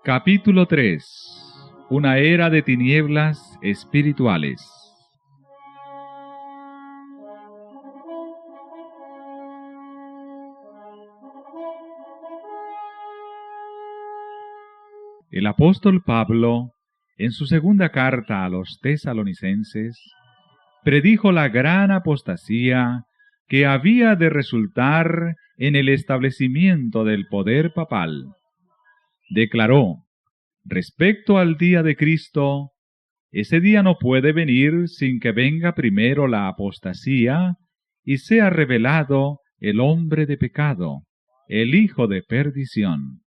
Capítulo 3. Una era de tinieblas espirituales. El apóstol Pablo, en su segunda carta a los tesalonicenses, predijo la gran apostasía que había de resultar en el establecimiento del poder papal. Declaró, respecto al día de Cristo, ese día no puede venir sin que venga primero la apostasía y sea revelado el hombre de pecado, el hijo de perdición,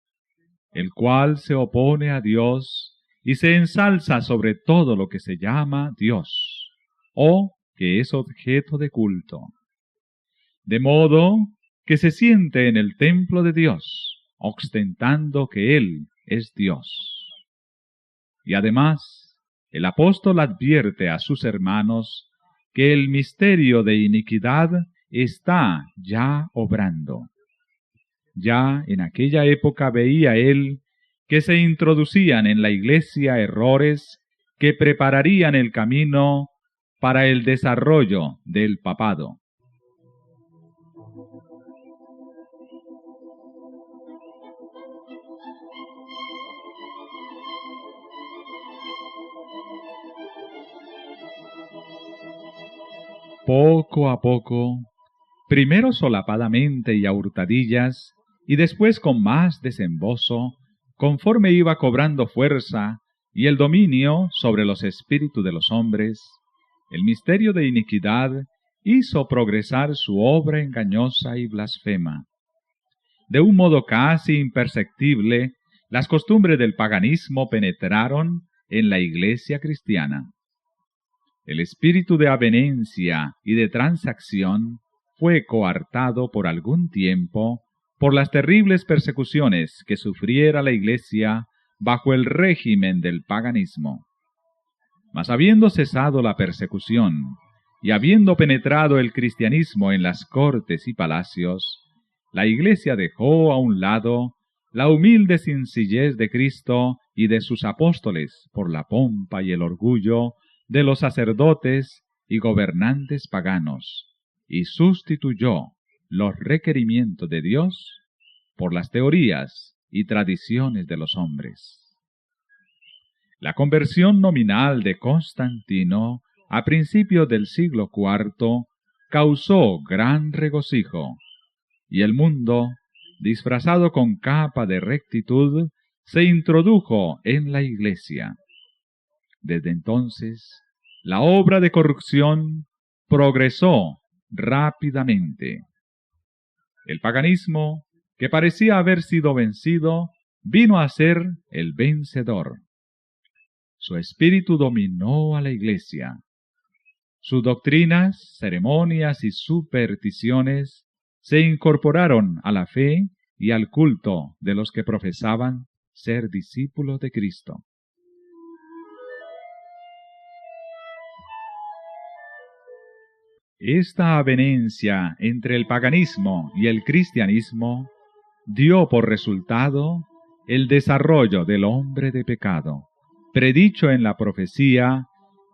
el cual se opone a Dios y se ensalza sobre todo lo que se llama Dios, o que es objeto de culto. De modo que se siente en el templo de Dios, ostentando que Él es Dios. Y además, el apóstol advierte a sus hermanos que el misterio de iniquidad está ya obrando. Ya en aquella época veía él que se introducían en la iglesia errores que prepararían el camino para el desarrollo del papado. Poco a poco, primero solapadamente y a hurtadillas, y después con más desembozo, conforme iba cobrando fuerza y el dominio sobre los espíritus de los hombres, el misterio de iniquidad hizo progresar su obra engañosa y blasfema. De un modo casi imperceptible, las costumbres del paganismo penetraron en la iglesia cristiana. El espíritu de avenencia y de transacción fue coartado por algún tiempo por las terribles persecuciones que sufriera la iglesia bajo el régimen del paganismo. Mas habiendo cesado la persecución y habiendo penetrado el cristianismo en las cortes y palacios, la iglesia dejó a un lado la humilde sencillez de Cristo y de sus apóstoles por la pompa y el orgullo de los sacerdotes y gobernantes paganos, y sustituyó los requerimientos de Dios por las teorías y tradiciones de los hombres. La conversión nominal de Constantino a principios del siglo IV causó gran regocijo, y el mundo, disfrazado con capa de rectitud, se introdujo en la iglesia. Desde entonces, la obra de corrupción progresó rápidamente. El paganismo, que parecía haber sido vencido, vino a ser el vencedor. Su espíritu dominó a la iglesia. Sus doctrinas, ceremonias y supersticiones se incorporaron a la fe y al culto de los que profesaban ser discípulos de Cristo. Esta avenencia entre el paganismo y el cristianismo dio por resultado el desarrollo del hombre de pecado, predicho en la profecía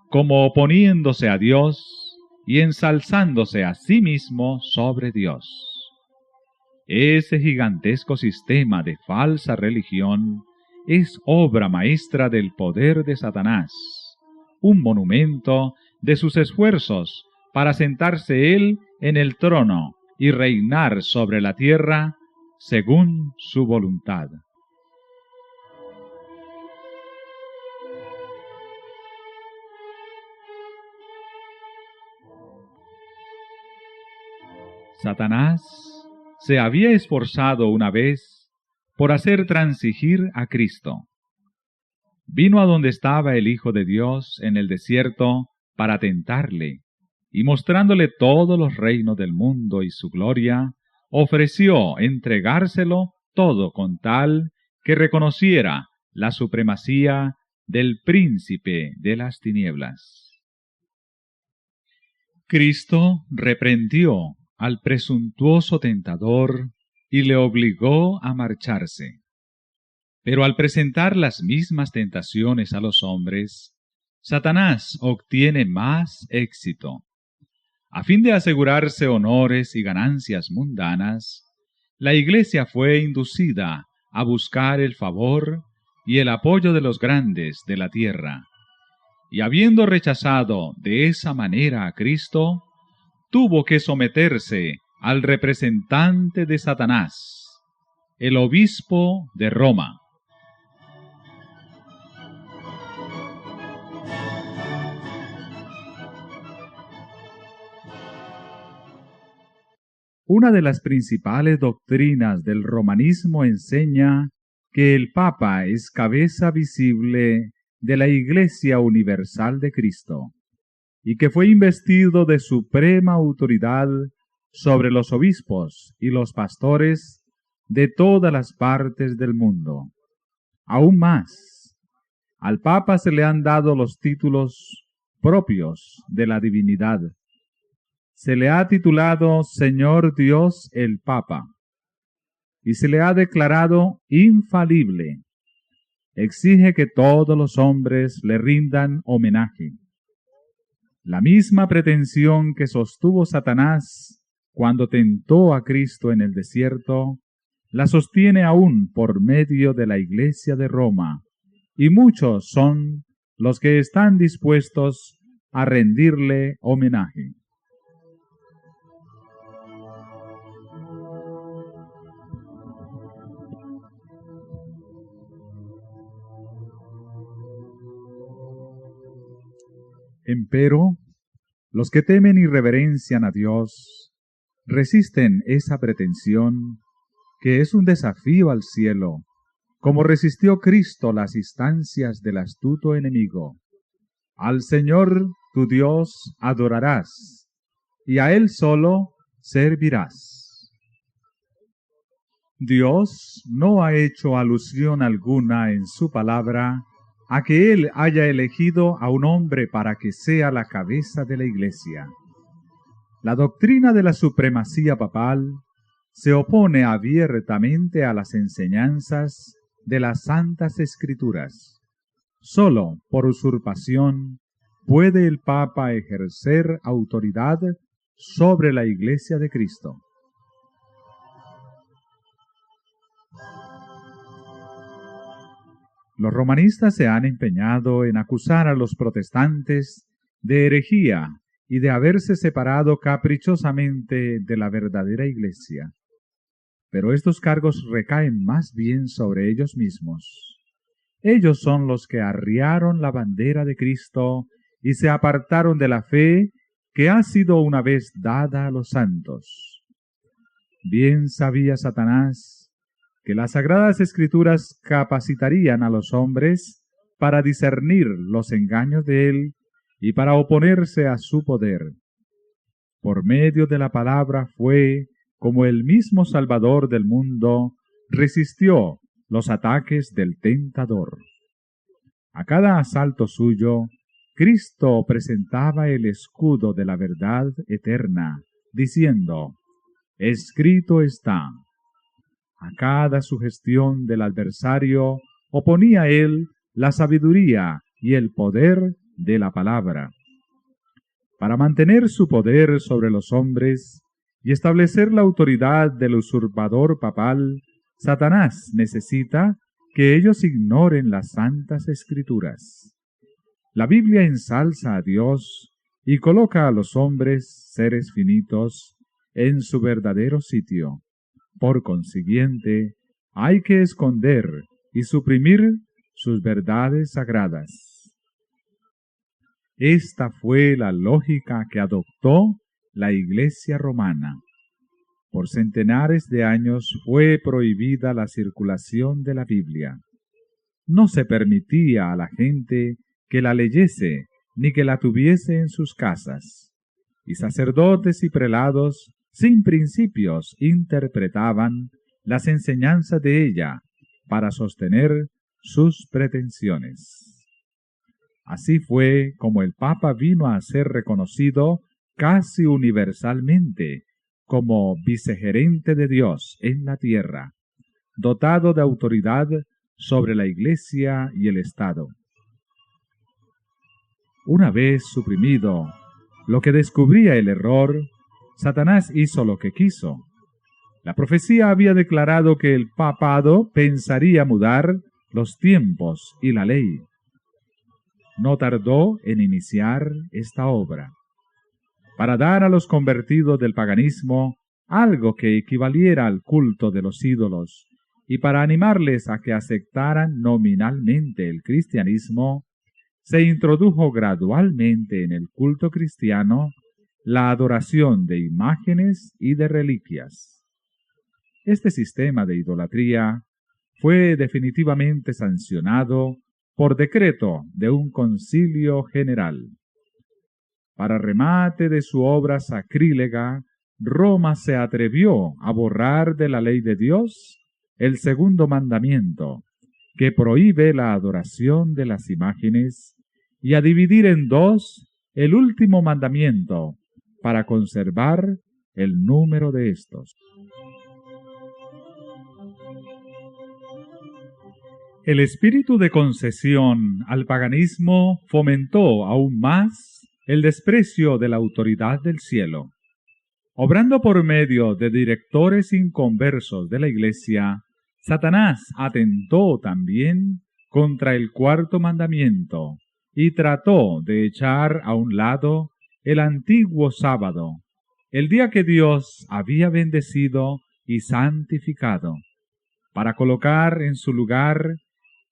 como oponiéndose a Dios y ensalzándose a sí mismo sobre Dios. Ese gigantesco sistema de falsa religión es obra maestra del poder de Satanás, un monumento de sus esfuerzos para sentarse él en el trono y reinar sobre la tierra según su voluntad. Satanás se había esforzado una vez por hacer transigir a Cristo. Vino a donde estaba el Hijo de Dios en el desierto para tentarle, y mostrándole todos los reinos del mundo y su gloria, ofreció entregárselo todo con tal que reconociera la supremacía del príncipe de las tinieblas. Cristo reprendió al presuntuoso tentador y le obligó a marcharse. Pero al presentar las mismas tentaciones a los hombres, Satanás obtiene más éxito. A fin de asegurarse honores y ganancias mundanas, la Iglesia fue inducida a buscar el favor y el apoyo de los grandes de la tierra. Y habiendo rechazado de esa manera a Cristo, tuvo que someterse al representante de Satanás, el obispo de Roma. Una de las principales doctrinas del romanismo enseña que el Papa es cabeza visible de la Iglesia Universal de Cristo y que fue investido de suprema autoridad sobre los obispos y los pastores de todas las partes del mundo. Aún más, al Papa se le han dado los títulos propios de la divinidad. Se le ha titulado Señor Dios el Papa y se le ha declarado infalible. Exige que todos los hombres le rindan homenaje. La misma pretensión que sostuvo Satanás cuando tentó a Cristo en el desierto, la sostiene aún por medio de la Iglesia de Roma, y muchos son los que están dispuestos a rendirle homenaje. Empero, los que temen y reverencian a Dios, resisten esa pretensión, que es un desafío al cielo, como resistió Cristo las instancias del astuto enemigo. Al Señor tu Dios adorarás, y a Él solo servirás. Dios no ha hecho alusión alguna en su palabra a que Él haya elegido a un hombre para que sea la cabeza de la Iglesia. La doctrina de la supremacía papal se opone abiertamente a las enseñanzas de las Santas Escrituras. Solo por usurpación puede el Papa ejercer autoridad sobre la Iglesia de Cristo. Los romanistas se han empeñado en acusar a los protestantes de herejía y de haberse separado caprichosamente de la verdadera Iglesia. Pero estos cargos recaen más bien sobre ellos mismos. Ellos son los que arriaron la bandera de Cristo y se apartaron de la fe que ha sido una vez dada a los santos. Bien sabía Satanás que las Sagradas Escrituras capacitarían a los hombres para discernir los engaños de él y para oponerse a su poder. Por medio de la palabra fue como el mismo Salvador del mundo resistió los ataques del tentador. A cada asalto suyo, Cristo presentaba el escudo de la verdad eterna, diciendo, escrito está. A cada sugestión del adversario oponía él la sabiduría y el poder de la palabra. Para mantener su poder sobre los hombres y establecer la autoridad del usurpador papal, Satanás necesita que ellos ignoren las Santas Escrituras. La Biblia ensalza a Dios y coloca a los hombres, seres finitos, en su verdadero sitio. Por consiguiente, hay que esconder y suprimir sus verdades sagradas. Esta fue la lógica que adoptó la Iglesia romana. Por centenares de años fue prohibida la circulación de la Biblia. No se permitía a la gente que la leyese ni que la tuviese en sus casas, y sacerdotes y prelados sin principios interpretaban las enseñanzas de ella para sostener sus pretensiones. Así fue como el Papa vino a ser reconocido casi universalmente como vicegerente de Dios en la tierra, dotado de autoridad sobre la Iglesia y el Estado. Una vez suprimido lo que descubría el error, Satanás hizo lo que quiso. La profecía había declarado que el papado pensaría mudar los tiempos y la ley. No tardó en iniciar esta obra, para dar a los convertidos del paganismo algo que equivaliera al culto de los ídolos, y para animarles a que aceptaran nominalmente el cristianismo, se introdujo gradualmente en el culto cristiano la adoración de imágenes y de reliquias. Este sistema de idolatría fue definitivamente sancionado por decreto de un concilio general. Para remate de su obra sacrílega, Roma se atrevió a borrar de la ley de Dios el segundo mandamiento, que prohíbe la adoración de las imágenes, y a dividir en dos el último mandamiento, para conservar el número de estos. El espíritu de concesión al paganismo fomentó aún más el desprecio de la autoridad del cielo. Obrando por medio de directores inconversos de la Iglesia, Satanás atentó también contra el cuarto mandamiento y trató de echar a un lado el antiguo sábado, el día que Dios había bendecido y santificado, para colocar en su lugar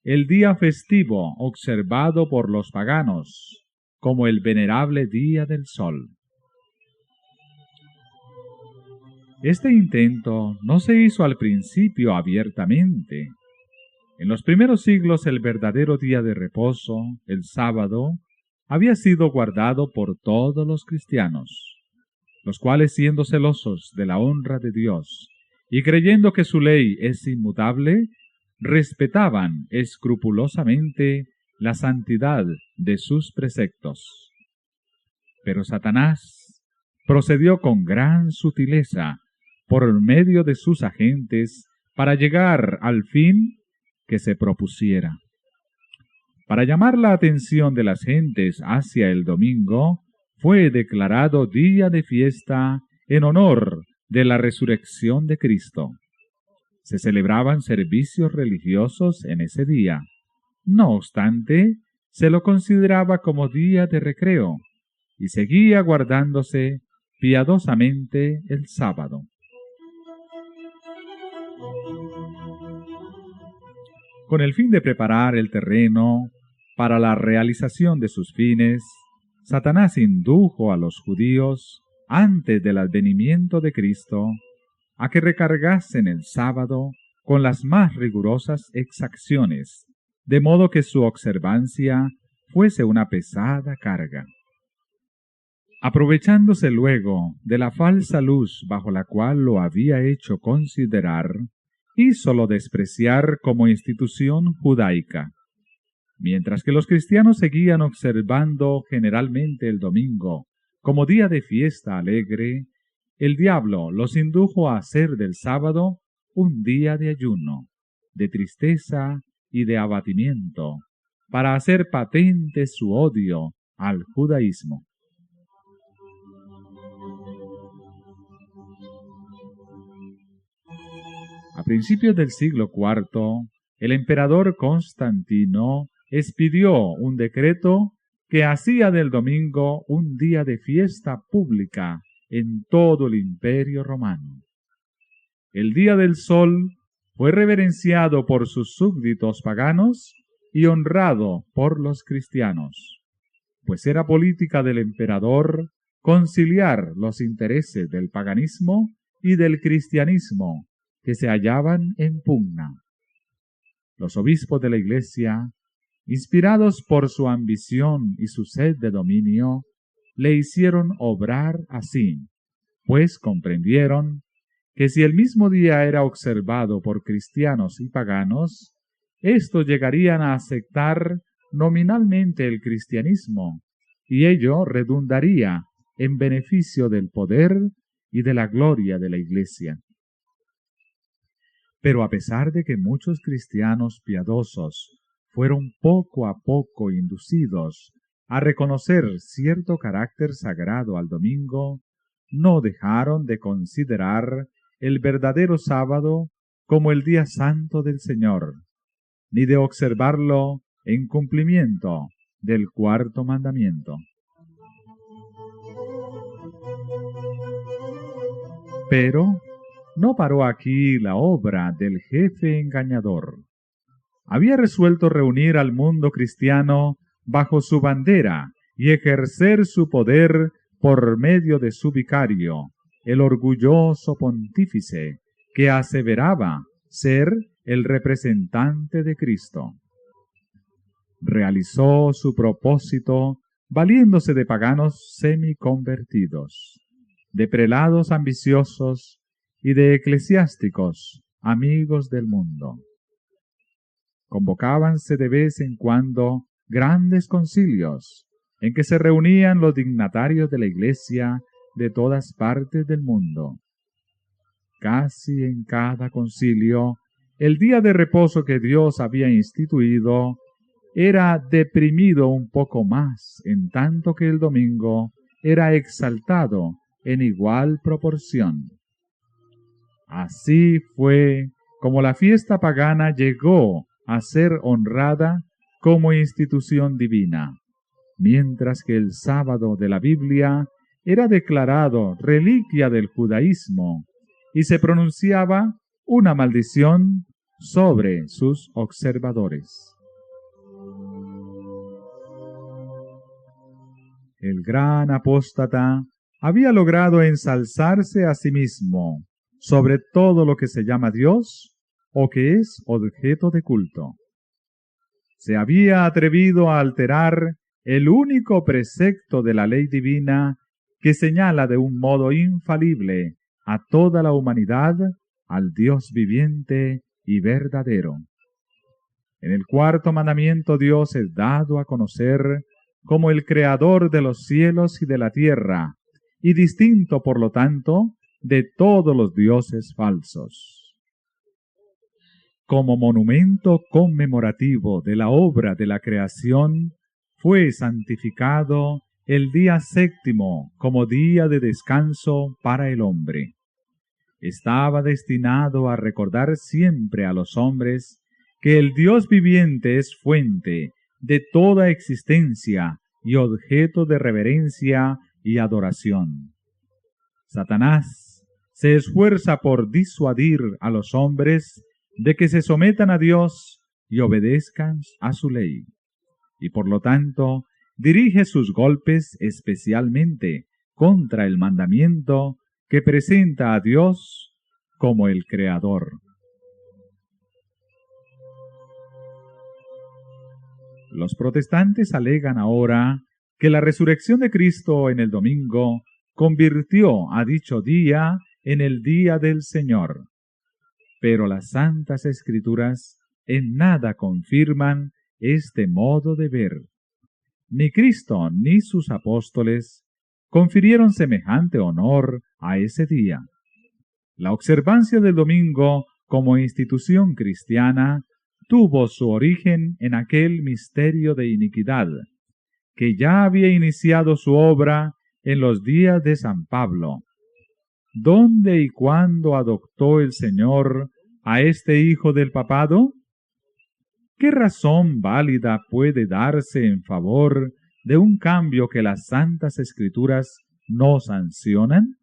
el día festivo observado por los paganos, como el venerable día del sol. Este intento no se hizo al principio abiertamente. En los primeros siglos el verdadero día de reposo, el sábado, había sido guardado por todos los cristianos, los cuales, siendo celosos de la honra de Dios y creyendo que su ley es inmutable, respetaban escrupulosamente la santidad de sus preceptos. Pero Satanás procedió con gran sutileza por medio de sus agentes para llegar al fin que se propusiera. Para llamar la atención de las gentes hacia el domingo, fue declarado día de fiesta en honor de la resurrección de Cristo. Se celebraban servicios religiosos en ese día. No obstante, se lo consideraba como día de recreo y seguía guardándose piadosamente el sábado. Con el fin de preparar el terreno para la realización de sus fines, Satanás indujo a los judíos, antes del advenimiento de Cristo, a que recargasen el sábado con las más rigurosas exacciones, de modo que su observancia fuese una pesada carga. Aprovechándose luego de la falsa luz bajo la cual lo había hecho considerar, hízolo despreciar como institución judaica. Mientras que los cristianos seguían observando generalmente el domingo como día de fiesta alegre, el diablo los indujo a hacer del sábado un día de ayuno, de tristeza y de abatimiento, para hacer patente su odio al judaísmo. A principios del siglo IV, el emperador Constantino expidió un decreto que hacía del domingo un día de fiesta pública en todo el imperio romano. El día del sol fue reverenciado por sus súbditos paganos y honrado por los cristianos, pues era política del emperador conciliar los intereses del paganismo y del cristianismo que se hallaban en pugna. Los obispos de la Iglesia, inspirados por su ambición y su sed de dominio, le hicieron obrar así, pues comprendieron que si el mismo día era observado por cristianos y paganos, estos llegarían a aceptar nominalmente el cristianismo, y ello redundaría en beneficio del poder y de la gloria de la Iglesia. Pero a pesar de que muchos cristianos piadosos fueron poco a poco inducidos a reconocer cierto carácter sagrado al domingo, no dejaron de considerar el verdadero sábado como el día santo del Señor, ni de observarlo en cumplimiento del cuarto mandamiento. Pero no paró aquí la obra del jefe engañador. Había resuelto reunir al mundo cristiano bajo su bandera y ejercer su poder por medio de su vicario, el orgulloso pontífice que aseveraba ser el representante de Cristo. Realizó su propósito valiéndose de paganos semiconvertidos, de prelados ambiciosos y de eclesiásticos amigos del mundo. Convocábanse de vez en cuando grandes concilios en que se reunían los dignatarios de la Iglesia de todas partes del mundo. Casi en cada concilio, el día de reposo que Dios había instituido era deprimido un poco más, en tanto que el domingo era exaltado en igual proporción. Así fue como la fiesta pagana llegó a ser honrada como institución divina, mientras que el sábado de la Biblia era declarado reliquia del judaísmo y se pronunciaba una maldición sobre sus observadores. El gran apóstata había logrado ensalzarse a sí mismo sobre todo lo que se llama Dios o que es objeto de culto. Se había atrevido a alterar el único precepto de la ley divina que señala de un modo infalible a toda la humanidad al Dios viviente y verdadero. En el cuarto mandamiento Dios es dado a conocer como el creador de los cielos y de la tierra, y distinto, por lo tanto, de todos los dioses falsos. Como monumento conmemorativo de la obra de la creación, fue santificado el día séptimo como día de descanso para el hombre. Estaba destinado a recordar siempre a los hombres que el Dios viviente es fuente de toda existencia y objeto de reverencia y adoración. Satanás se esfuerza por disuadir a los hombres de que se sometan a Dios y obedezcan a su ley, y por lo tanto dirige sus golpes especialmente contra el mandamiento que presenta a Dios como el Creador. Los protestantes alegan ahora que la resurrección de Cristo en el domingo convirtió a dicho día en el día del Señor. Pero las Santas Escrituras en nada confirman este modo de ver. Ni Cristo ni sus apóstoles confirieron semejante honor a ese día. La observancia del domingo como institución cristiana tuvo su origen en aquel misterio de iniquidad, que ya había iniciado su obra en los días de San Pablo. ¿Dónde y cuándo adoptó el Señor a este hijo del papado? ¿Qué razón válida puede darse en favor de un cambio que las Santas Escrituras no sancionan?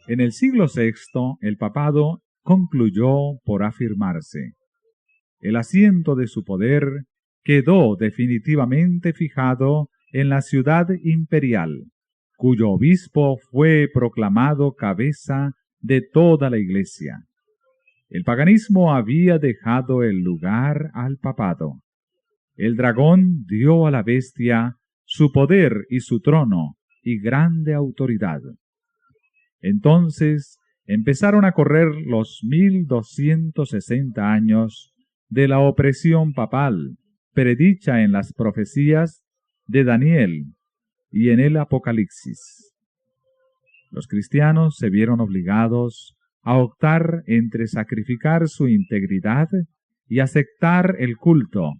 En el siglo VI, el papado concluyó por afirmarse. El asiento de su poder quedó definitivamente fijado en la ciudad imperial, cuyo obispo fue proclamado cabeza de toda la Iglesia. El paganismo había dejado el lugar al papado. El dragón dio a la bestia su poder y su trono y grande autoridad. Entonces empezaron a correr los 1260 años de la opresión papal predicha en las profecías de Daniel y en el Apocalipsis. Los cristianos se vieron obligados a optar entre sacrificar su integridad y aceptar el culto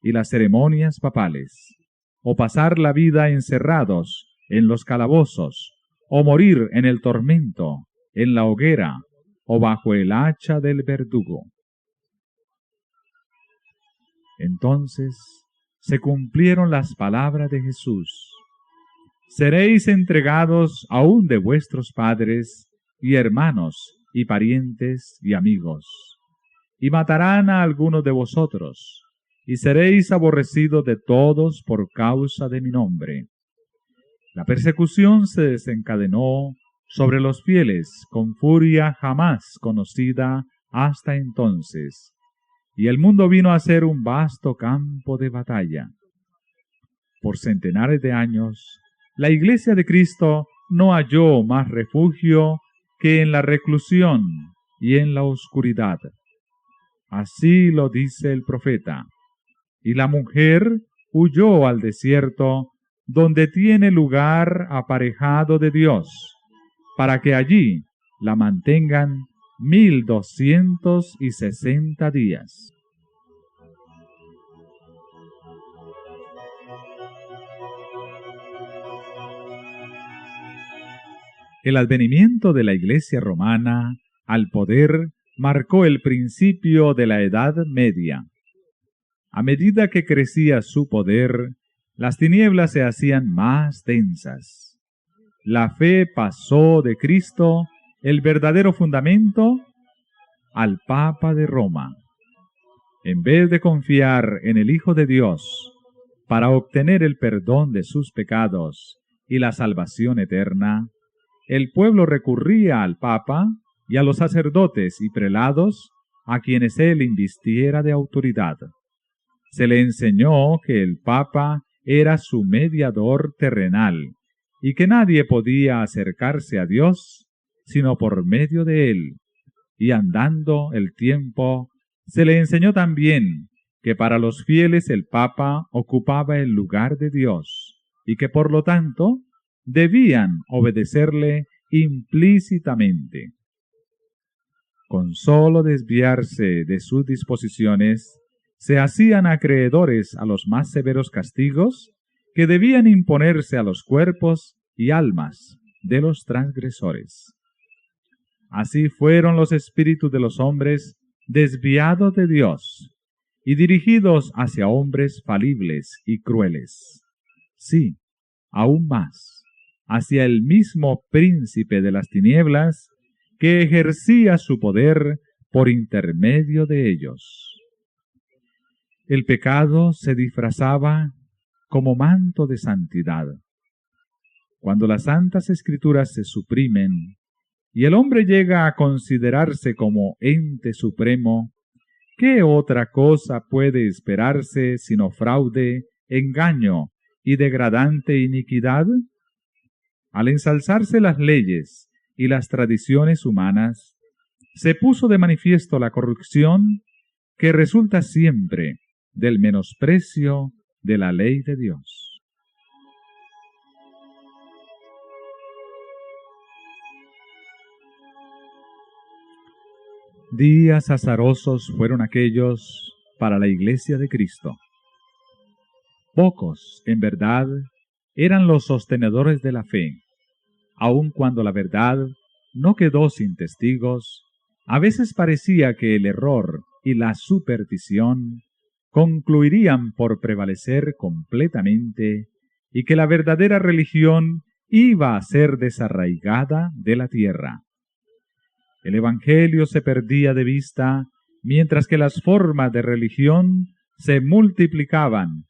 y las ceremonias papales, o pasar la vida encerrados en los calabozos, o morir en el tormento, en la hoguera, o bajo el hacha del verdugo. Entonces se cumplieron las palabras de Jesús: seréis entregados aún de vuestros padres y hermanos y parientes y amigos, y matarán a algunos de vosotros, y seréis aborrecidos de todos por causa de mi nombre. La persecución se desencadenó sobre los fieles con furia jamás conocida hasta entonces, y el mundo vino a ser un vasto campo de batalla. Por centenares de años, la Iglesia de Cristo no halló más refugio que en la reclusión y en la oscuridad. Así lo dice el profeta. Y la mujer huyó al desierto, donde tiene lugar aparejado de Dios, para que allí la mantengan 1260 días. El advenimiento de la Iglesia romana al poder marcó el principio de la Edad Media. A medida que crecía su poder, las tinieblas se hacían más densas. La fe pasó de Cristo, el verdadero fundamento, al Papa de Roma. En vez de confiar en el Hijo de Dios para obtener el perdón de sus pecados y la salvación eterna, el pueblo recurría al Papa y a los sacerdotes y prelados a quienes él invistiera de autoridad. Se le enseñó que el Papa era su mediador terrenal y que nadie podía acercarse a Dios sino por medio de él. Y andando el tiempo, se le enseñó también que para los fieles el Papa ocupaba el lugar de Dios y que por lo tanto debían obedecerle implícitamente. Con solo desviarse de sus disposiciones, se hacían acreedores a los más severos castigos que debían imponerse a los cuerpos y almas de los transgresores. Así fueron los espíritus de los hombres desviados de Dios y dirigidos hacia hombres falibles y crueles. Sí, aún más, hacia el mismo príncipe de las tinieblas que ejercía su poder por intermedio de ellos. El pecado se disfrazaba como manto de santidad. Cuando las santas escrituras se suprimen y el hombre llega a considerarse como ente supremo, ¿qué otra cosa puede esperarse sino fraude, engaño y degradante iniquidad? Al ensalzarse las leyes y las tradiciones humanas, se puso de manifiesto la corrupción que resulta siempre del menosprecio de la ley de Dios. Días azarosos fueron aquellos para la Iglesia de Cristo. Pocos, en verdad, eran los sostenedores de la fe. Aun cuando la verdad no quedó sin testigos, a veces parecía que el error y la superstición concluirían por prevalecer completamente y que la verdadera religión iba a ser desarraigada de la tierra. El Evangelio se perdía de vista mientras que las formas de religión se multiplicaban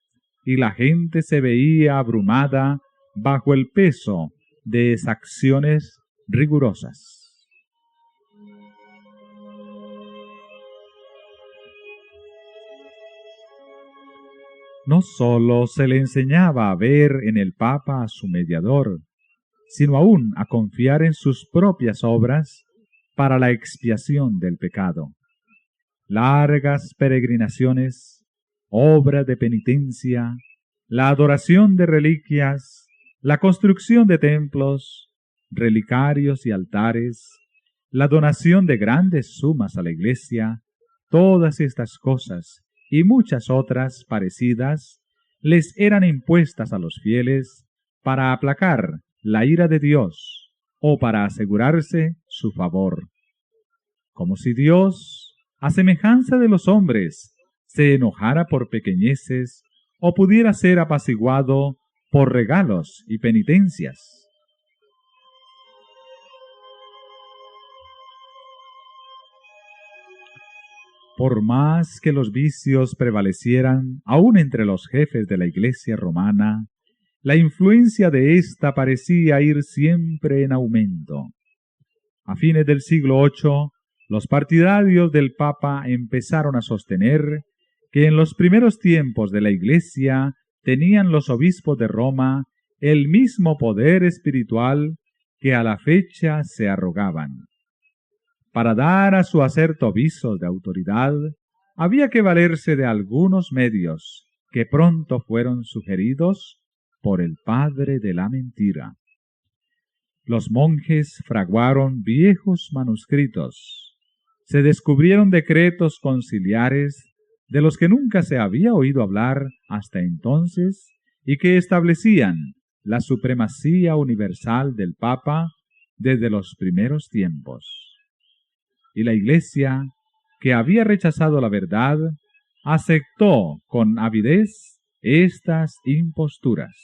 y la gente se veía abrumada bajo el peso de exacciones rigurosas. No sólo se le enseñaba a ver en el Papa a su mediador, sino aún a confiar en sus propias obras para la expiación del pecado. Largas peregrinaciones, obra de penitencia, la adoración de reliquias, la construcción de templos, relicarios y altares, la donación de grandes sumas a la Iglesia, todas estas cosas y muchas otras parecidas les eran impuestas a los fieles para aplacar la ira de Dios o para asegurarse su favor. Como si Dios, a semejanza de los hombres, se enojara por pequeñeces o pudiera ser apaciguado por regalos y penitencias. Por más que los vicios prevalecieran aún entre los jefes de la Iglesia romana, la influencia de ésta parecía ir siempre en aumento. A fines del siglo VIII, los partidarios del Papa empezaron a sostener que en los primeros tiempos de la Iglesia tenían los obispos de Roma el mismo poder espiritual que a la fecha se arrogaban. Para dar a su acerto visos de autoridad, había que valerse de algunos medios que pronto fueron sugeridos por el padre de la mentira. Los monjes fraguaron viejos manuscritos, se descubrieron decretos conciliares de los que nunca se había oído hablar hasta entonces y que establecían la supremacía universal del Papa desde los primeros tiempos. Y la Iglesia, que había rechazado la verdad, aceptó con avidez estas imposturas.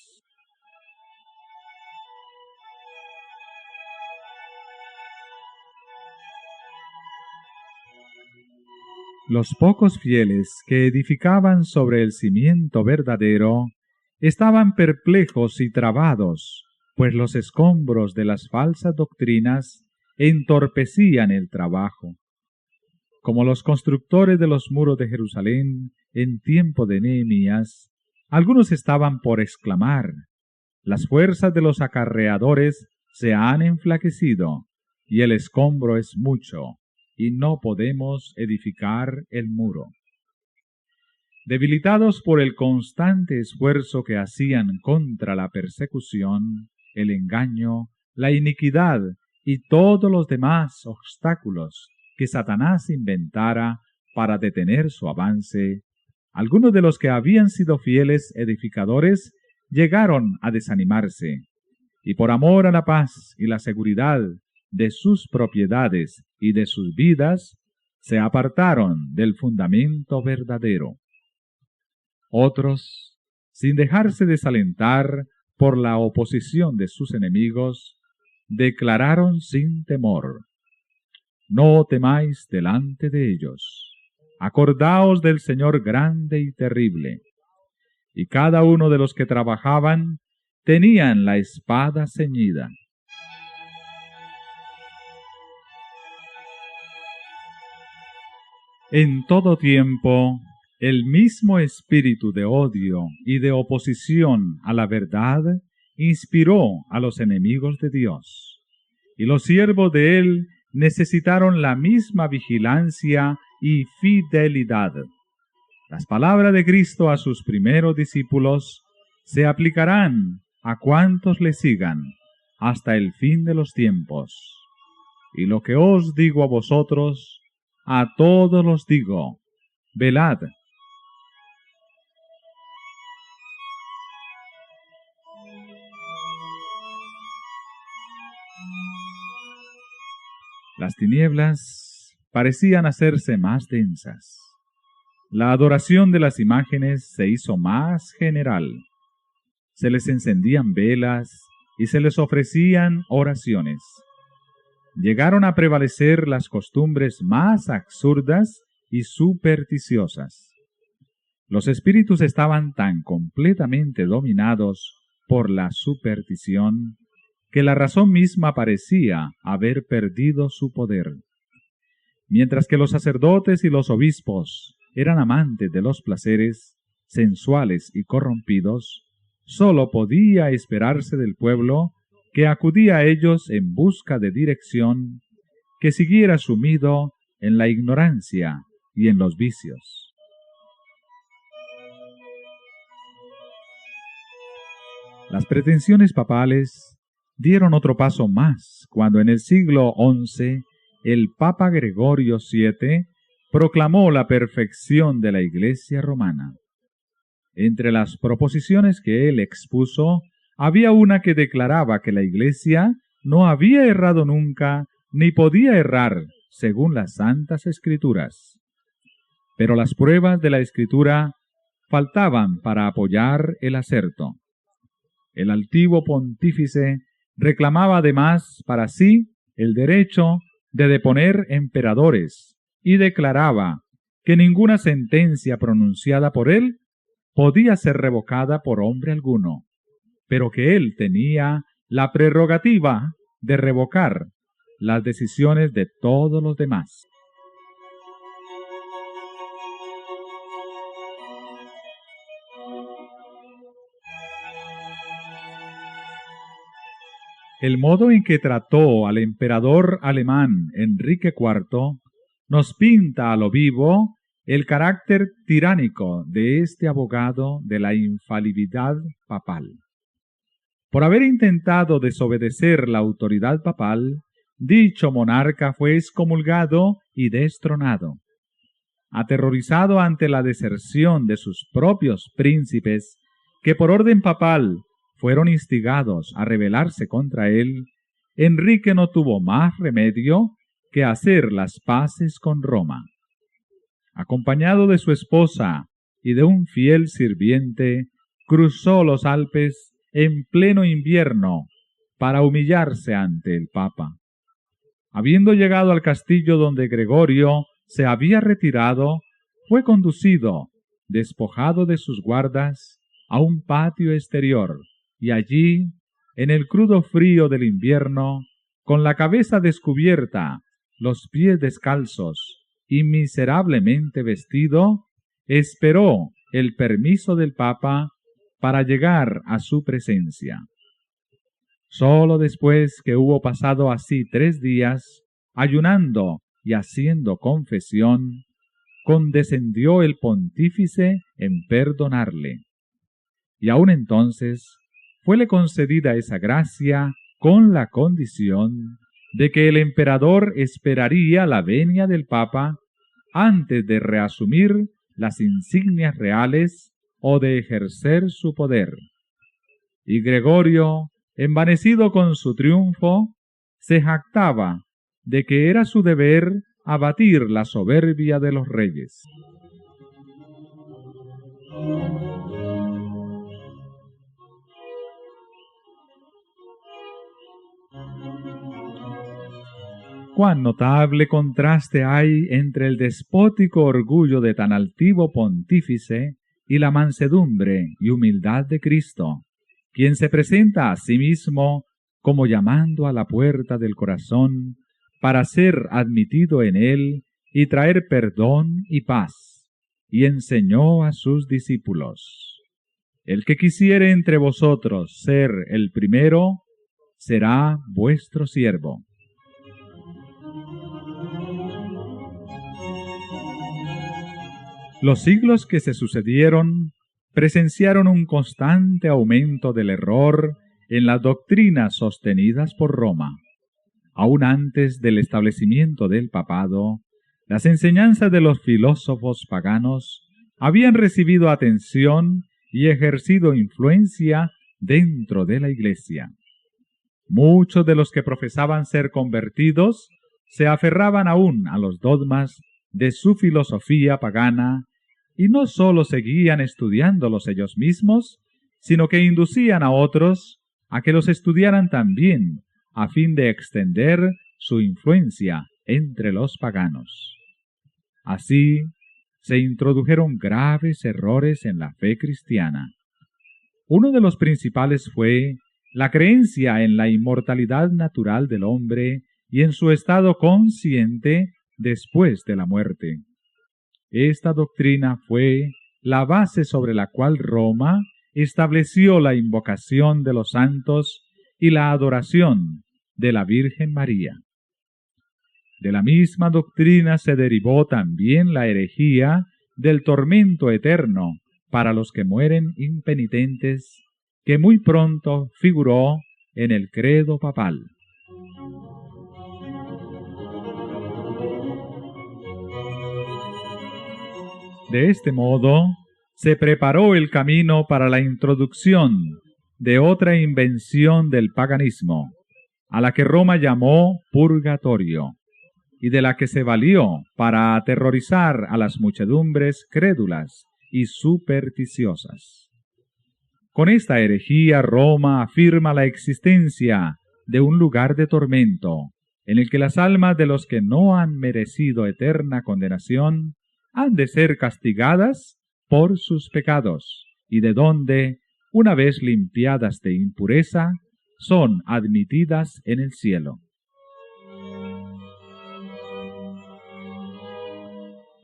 Los pocos fieles que edificaban sobre el cimiento verdadero estaban perplejos y trabados, pues los escombros de las falsas doctrinas entorpecían el trabajo. Como los constructores de los muros de Jerusalén en tiempo de Nehemías, algunos estaban por exclamar: las fuerzas de los acarreadores se han enflaquecido, y el escombro es mucho, y no podemos edificar el muro. Debilitados por el constante esfuerzo que hacían contra la persecución, el engaño, la iniquidad y todos los demás obstáculos que Satanás inventara para detener su avance, algunos de los que habían sido fieles edificadores llegaron a desanimarse, y por amor a la paz y la seguridad de sus propiedades y de sus vidas, se apartaron del fundamento verdadero. Otros, sin dejarse desalentar por la oposición de sus enemigos, declararon sin temor: no temáis delante de ellos, acordaos del Señor grande y terrible. Y cada uno de los que trabajaban tenían la espada ceñida. En todo tiempo, el mismo espíritu de odio y de oposición a la verdad inspiró a los enemigos de Dios, y los siervos de Él necesitaron la misma vigilancia y fidelidad. Las palabras de Cristo a sus primeros discípulos se aplicarán a cuantos le sigan hasta el fin de los tiempos. Y lo que os digo a vosotros, a todos los digo: velad. Las tinieblas parecían hacerse más densas. La adoración de las imágenes se hizo más general. Se les encendían velas y se les ofrecían oraciones. Llegaron a prevalecer las costumbres más absurdas y supersticiosas. Los espíritus estaban tan completamente dominados por la superstición que la razón misma parecía haber perdido su poder. Mientras que los sacerdotes y los obispos eran amantes de los placeres sensuales y corrompidos, sólo podía esperarse del pueblo que acudía a ellos en busca de dirección, que siguiera sumido en la ignorancia y en los vicios. Las pretensiones papales dieron otro paso más cuando en el siglo XI el Papa Gregorio VII proclamó la perfección de la Iglesia romana. Entre las proposiciones que él expuso, había una que declaraba que la Iglesia no había errado nunca, ni podía errar, según las Santas Escrituras. Pero las pruebas de la Escritura faltaban para apoyar el aserto. El altivo pontífice reclamaba además para sí el derecho de deponer emperadores y declaraba que ninguna sentencia pronunciada por él podía ser revocada por hombre alguno, pero que él tenía la prerrogativa de revocar las decisiones de todos los demás. El modo en que trató al emperador alemán Enrique IV nos pinta a lo vivo el carácter tiránico de este abogado de la infalibilidad papal. Por haber intentado desobedecer la autoridad papal, dicho monarca fue excomulgado y destronado. Aterrorizado ante la deserción de sus propios príncipes, que por orden papal fueron instigados a rebelarse contra él, Enrique no tuvo más remedio que hacer las paces con Roma. Acompañado de su esposa y de un fiel sirviente, cruzó los Alpes en pleno invierno para humillarse ante el Papa. Habiendo llegado al castillo donde Gregorio se había retirado, fue conducido, despojado de sus guardas, a un patio exterior, y allí, en el crudo frío del invierno, con la cabeza descubierta, los pies descalzos y miserablemente vestido, esperó el permiso del Papa para llegar a su presencia. Sólo después que hubo pasado así 3 días, ayunando y haciendo confesión, condescendió el pontífice en perdonarle. Y aun entonces fuele concedida esa gracia con la condición de que el emperador esperaría la venia del Papa antes de reasumir las insignias reales o de ejercer su poder. Y Gregorio, envanecido con su triunfo, se jactaba de que era su deber abatir la soberbia de los reyes. Cuán notable contraste hay entre el despótico orgullo de tan altivo pontífice y la mansedumbre y humildad de Cristo, quien se presenta a sí mismo como llamando a la puerta del corazón para ser admitido en él y traer perdón y paz, y enseñó a sus discípulos: el que quisiere entre vosotros ser el primero, será vuestro siervo. Los siglos que se sucedieron presenciaron un constante aumento del error en las doctrinas sostenidas por Roma. Aún antes del establecimiento del papado, las enseñanzas de los filósofos paganos habían recibido atención y ejercido influencia dentro de la Iglesia. Muchos de los que profesaban ser convertidos se aferraban aún a los dogmas de su filosofía pagana y no sólo seguían estudiándolos ellos mismos, sino que inducían a otros a que los estudiaran también, a fin de extender su influencia entre los paganos. Así se introdujeron graves errores en la fe cristiana. Uno de los principales fue la creencia en la inmortalidad natural del hombre y en su estado consciente después de la muerte. Esta doctrina fue la base sobre la cual Roma estableció la invocación de los santos y la adoración de la Virgen María. De la misma doctrina se derivó también la herejía del tormento eterno para los que mueren impenitentes que muy pronto figuró en el credo papal. De este modo, se preparó el camino para la introducción de otra invención del paganismo, a la que Roma llamó purgatorio, y de la que se valió para aterrorizar a las muchedumbres crédulas y supersticiosas. Con esta herejía, Roma afirma la existencia de un lugar de tormento, en el que las almas de los que no han merecido eterna condenación han de ser castigadas por sus pecados, y de donde, una vez limpiadas de impureza, son admitidas en el cielo.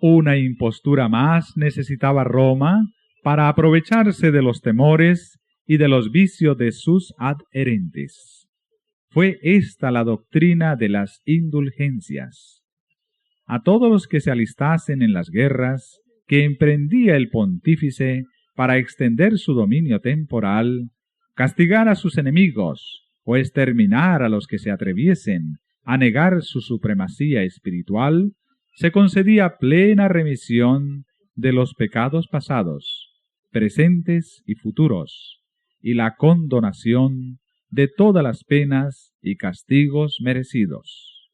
Una impostura más necesitaba Roma para aprovecharse de los temores y de los vicios de sus adherentes. Fue esta la doctrina de las indulgencias. A todos los que se alistasen en las guerras que emprendía el pontífice para extender su dominio temporal, castigar a sus enemigos o exterminar a los que se atreviesen a negar su supremacía espiritual, se concedía plena remisión de los pecados pasados, presentes y futuros, y la condonación de todas las penas y castigos merecidos.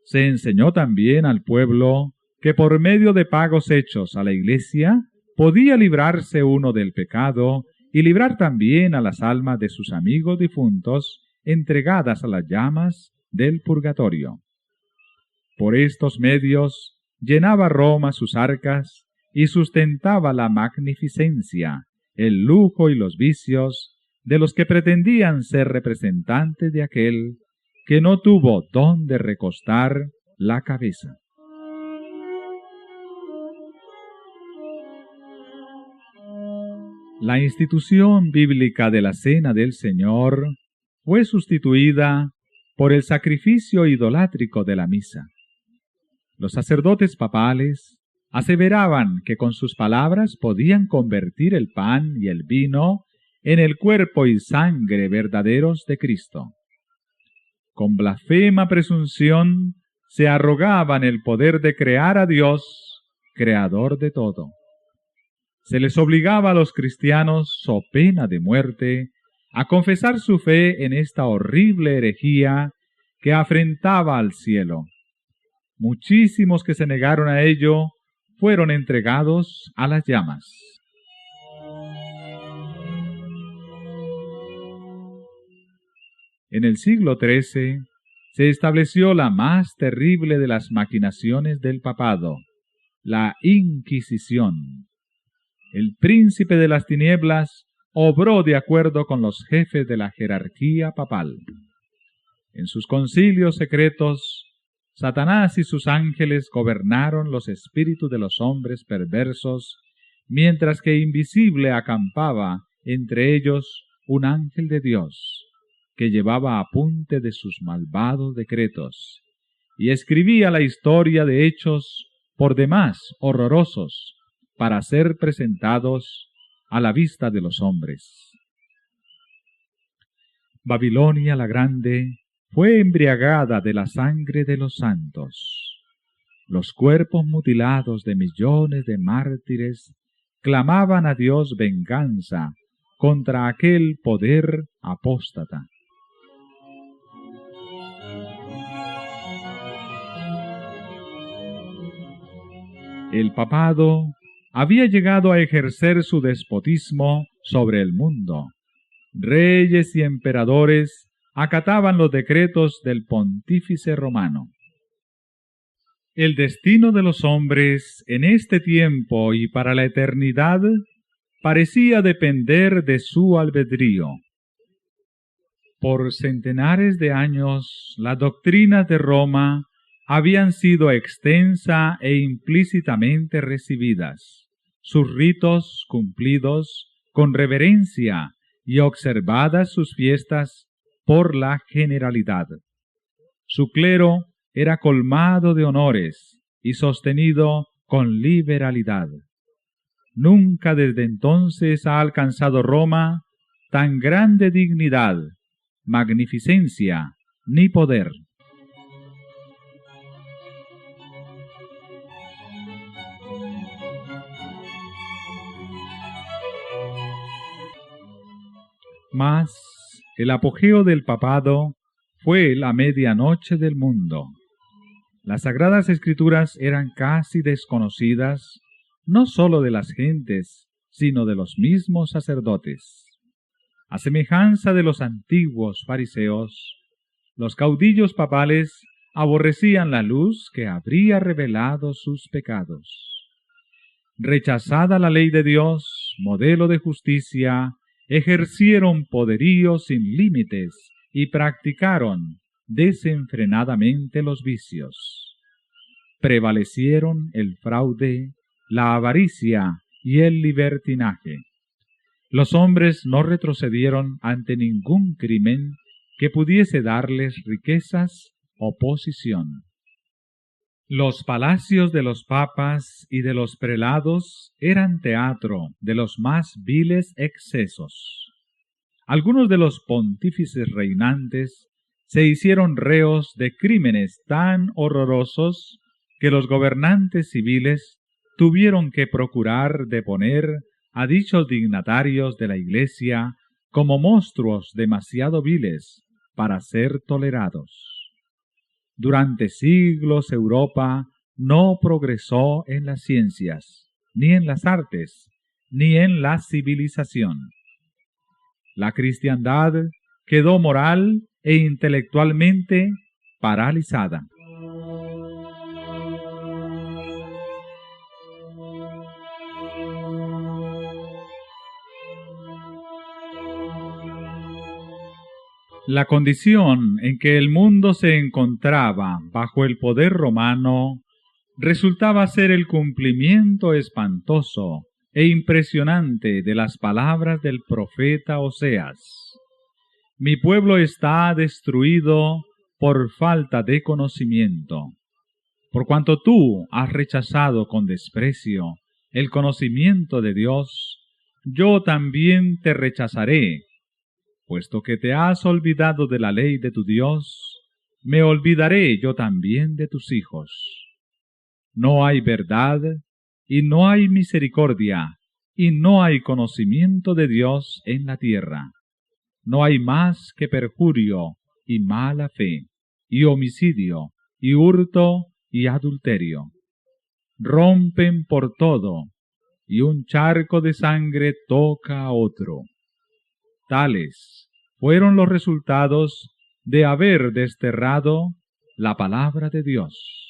Se enseñó también al pueblo que por medio de pagos hechos a la Iglesia podía librarse uno del pecado y librar también a las almas de sus amigos difuntos entregadas a las llamas del purgatorio. Por estos medios llenaba Roma sus arcas y sustentaba la magnificencia, el lujo y los vicios de los que pretendían ser representantes de aquel que no tuvo dónde recostar la cabeza. La institución bíblica de la Cena del Señor fue sustituida por el sacrificio idolátrico de la misa. Los sacerdotes papales aseveraban que con sus palabras podían convertir el pan y el vino en el cuerpo y sangre verdaderos de Cristo. Con blasfema presunción se arrogaban el poder de crear a Dios, creador de todo. Se les obligaba a los cristianos, so pena de muerte, a confesar su fe en esta horrible herejía que afrentaba al cielo. Muchísimos que se negaron a ello fueron entregados a las llamas. En el siglo XIII se estableció la más terrible de las maquinaciones del papado, la Inquisición. El príncipe de las tinieblas obró de acuerdo con los jefes de la jerarquía papal. En sus concilios secretos, Satanás y sus ángeles gobernaron los espíritus de los hombres perversos, mientras que invisible acampaba entre ellos un ángel de Dios, que llevaba apunte de sus malvados decretos, y escribía la historia de hechos por demás horrorosos, para ser presentados a la vista de los hombres. Babilonia la Grande fue embriagada de la sangre de los santos. Los cuerpos mutilados de millones de mártires clamaban a Dios venganza contra aquel poder apóstata. El papado había llegado a ejercer su despotismo sobre el mundo. Reyes y emperadores acataban los decretos del pontífice romano. El destino de los hombres en este tiempo y para la eternidad parecía depender de su albedrío. Por centenares de años, las doctrinas de Roma habían sido extensa e implícitamente recibidas, sus ritos cumplidos con reverencia y observadas sus fiestas por la generalidad. Su clero era colmado de honores y sostenido con liberalidad. Nunca desde entonces ha alcanzado Roma tan grande dignidad, magnificencia, ni poder. Mas el apogeo del papado fue la medianoche del mundo. Las Sagradas Escrituras eran casi desconocidas, no sólo de las gentes, sino de los mismos sacerdotes. A semejanza de los antiguos fariseos, los caudillos papales aborrecían la luz que habría revelado sus pecados. Rechazada la ley de Dios, modelo de justicia, ejercieron poderío sin límites y practicaron desenfrenadamente los vicios. Prevalecieron el fraude, la avaricia y el libertinaje. Los hombres no retrocedieron ante ningún crimen que pudiese darles riquezas o posición. Los palacios de los papas y de los prelados eran teatro de los más viles excesos. Algunos de los pontífices reinantes se hicieron reos de crímenes tan horrorosos que los gobernantes civiles tuvieron que procurar deponer a dichos dignatarios de la Iglesia como monstruos demasiado viles para ser tolerados. Durante siglos Europa no progresó en las ciencias, ni en las artes, ni en la civilización. La cristiandad quedó moral e intelectualmente paralizada. La condición en que el mundo se encontraba bajo el poder romano resultaba ser el cumplimiento espantoso e impresionante de las palabras del profeta Oseas. Mi pueblo está destruido por falta de conocimiento. Por cuanto tú has rechazado con desprecio el conocimiento de Dios, yo también te rechazaré. Puesto que te has olvidado de la ley de tu Dios, me olvidaré yo también de tus hijos. No hay verdad, y no hay misericordia, y no hay conocimiento de Dios en la tierra. No hay más que perjurio, y mala fe, y homicidio, y hurto, y adulterio. Rompen por todo, y un charco de sangre toca a otro. Tales fueron los resultados de haber desterrado la palabra de Dios.